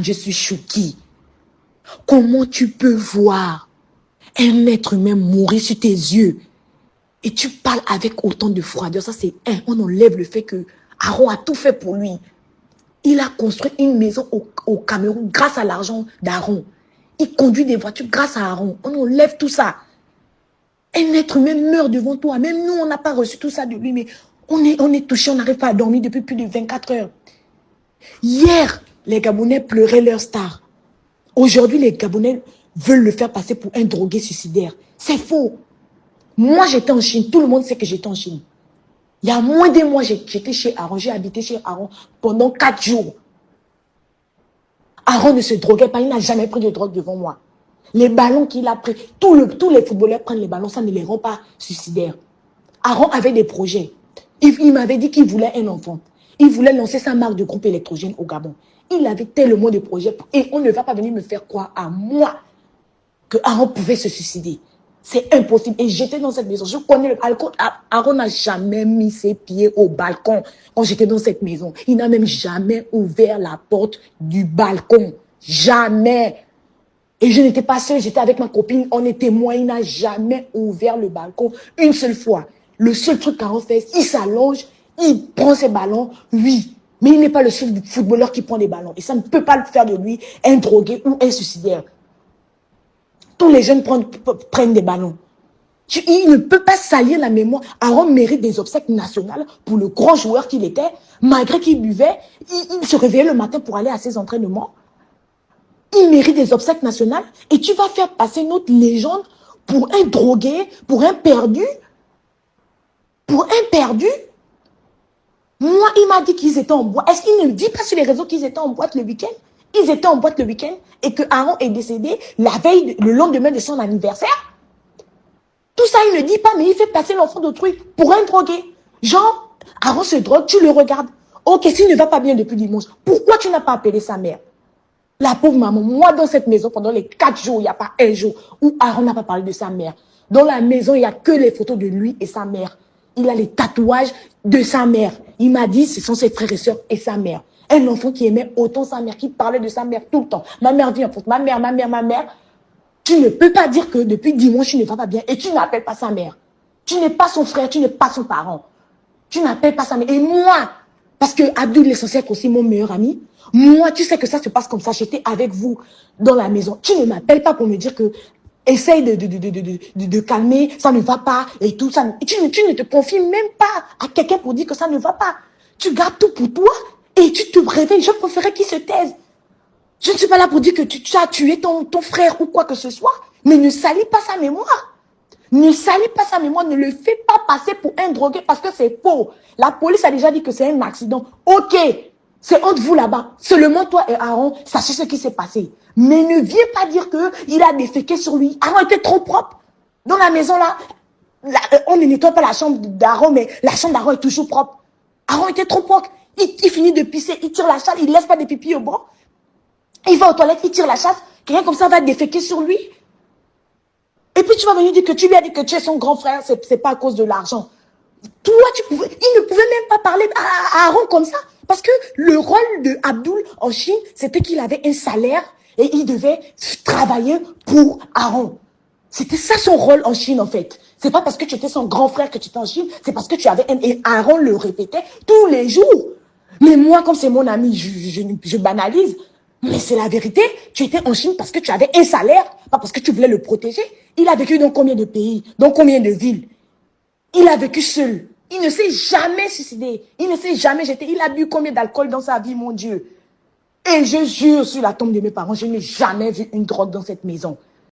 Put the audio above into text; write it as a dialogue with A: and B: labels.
A: Je suis choquée. Comment tu peux voir un être humain mourir sur tes yeux et tu parles avec autant de froideur? Ça, c'est on enlève le fait que Aaron a tout fait pour lui. Il a construit une maison au Cameroun grâce à l'argent d'Aaron. Il conduit des voitures grâce à Aaron. On enlève tout ça. Un être humain meurt devant toi. Même nous, on n'a pas reçu tout ça de lui, mais on est touché, on n'arrive pas à dormir depuis plus de 24 heures. Hier, les Gabonais pleuraient leur star. Aujourd'hui, les Gabonais veulent le faire passer pour un drogué suicidaire. C'est faux. Moi, j'étais en Chine. Tout le monde sait que j'étais en Chine. Il y a moins d'un mois, j'étais chez Aaron. J'ai habité chez Aaron pendant 4 jours. Aaron ne se droguait pas. Il n'a jamais pris de drogue devant moi. Les ballons qu'il a pris, tous les footballeurs prennent les ballons, ça ne les rend pas suicidaires. Aaron avait des projets. Il m'avait dit qu'il voulait un enfant. Il voulait lancer sa marque de groupe électrogène au Gabon. Il avait tellement de projets. Et on ne va pas venir me faire croire à moi que Aaron pouvait se suicider. C'est impossible. Et j'étais dans cette maison. Je connais le balcon. Aaron n'a jamais mis ses pieds au balcon quand j'étais dans cette maison. Il n'a même jamais ouvert la porte du balcon. Jamais. Et je n'étais pas seule, j'étais avec ma copine, on est témoin, il n'a jamais ouvert le balcon une seule fois. Le seul truc qu'Aaron fait, il s'allonge, il prend ses ballons, oui. Mais il n'est pas le seul footballeur qui prend des ballons. Et ça ne peut pas faire de lui un drogué ou un suicidaire. Tous les jeunes prennent des ballons. Il ne peut pas salir la mémoire. Aaron mérite des obsèques nationales pour le grand joueur qu'il était. Malgré qu'il buvait, il se réveillait le matin pour aller à ses entraînements. Il mérite des obsèques nationales et tu vas faire passer notre légende pour un drogué, pour un perdu. Pour un perdu. Moi, il m'a dit qu'ils étaient en boîte. Est-ce qu'il ne dit pas sur les réseaux qu'ils étaient en boîte le week-end? Ils étaient en boîte le week-end et que Aaron est décédé la veille, le lendemain de son anniversaire. Tout ça, il ne dit pas, mais il fait passer l'enfant d'autrui pour un drogué. Genre, Aaron se drogue, tu le regardes. Ok, s'il ne va pas bien depuis dimanche, pourquoi tu n'as pas appelé sa mère? La pauvre maman, moi dans cette maison, pendant les 4 jours, il n'y a pas un jour où Aaron n'a pas parlé de sa mère. Dans la maison, il n'y a que les photos de lui et sa mère. Il a les tatouages de sa mère. Il m'a dit, ce sont ses frères et sœurs et sa mère. Un enfant qui aimait autant sa mère, qui parlait de sa mère tout le temps. Ma mère vient pour ma mère, ma mère, ma mère. Tu ne peux pas dire que depuis dimanche, tu ne vas pas bien et tu n'appelles pas sa mère. Tu n'es pas son frère, tu n'es pas son parent. Tu n'appelles pas sa mère. Et moi, parce que Abdul l'essentiel aussi mon meilleur ami, moi, tu sais que ça se passe comme ça. J'étais avec vous dans la maison. Tu ne m'appelles pas pour me dire que essaye de calmer, ça ne va pas et tout ça. Tu ne te confies même pas à quelqu'un pour dire que ça ne va pas. Tu gardes tout pour toi et tu te réveilles. Je préférais qu'il se taise. Je ne suis pas là pour dire que tu as tué ton frère ou quoi que ce soit, mais ne salis pas sa mémoire. Ne salis pas sa mémoire, ne le fais pas passer pour un drogué parce que c'est faux. La police a déjà dit que c'est un accident. Ok, c'est entre vous là-bas. Seulement toi et Aaron, sachez ce qui s'est passé. Mais ne viens pas dire qu'il a déféqué sur lui. Aaron était trop propre. Dans la maison là, on ne nettoie pas la chambre d'Aaron, mais la chambre d'Aaron est toujours propre. Aaron était trop propre. Il finit de pisser, il tire la chasse, il ne laisse pas des pipis au banc. Il va aux toilettes, il tire la chasse. Quelqu'un comme ça va déféquer sur lui. Et puis tu vas venir dire que tu lui as dit que tu es son grand frère, c'est pas à cause de l'argent. Toi, il ne pouvait même pas parler à Aaron comme ça. Parce que le rôle de Abdul en Chine, c'était qu'il avait un salaire et il devait travailler pour Aaron. C'était ça son rôle en Chine en fait. C'est pas parce que tu étais son grand frère que tu étais en Chine, c'est parce que tu avais un... Et Aaron le répétait tous les jours. Mais moi, comme c'est mon ami, je banalise. Mais c'est la vérité. Tu étais en Chine parce que tu avais un salaire, pas parce que tu voulais le protéger. Il a vécu dans combien de pays, dans combien de villes? Il a vécu seul. Il ne s'est jamais suicidé. Il ne s'est jamais jeté. Il a bu combien d'alcool dans sa vie, mon Dieu? Et je jure sur la tombe de mes parents, je n'ai jamais vu une drogue dans cette maison.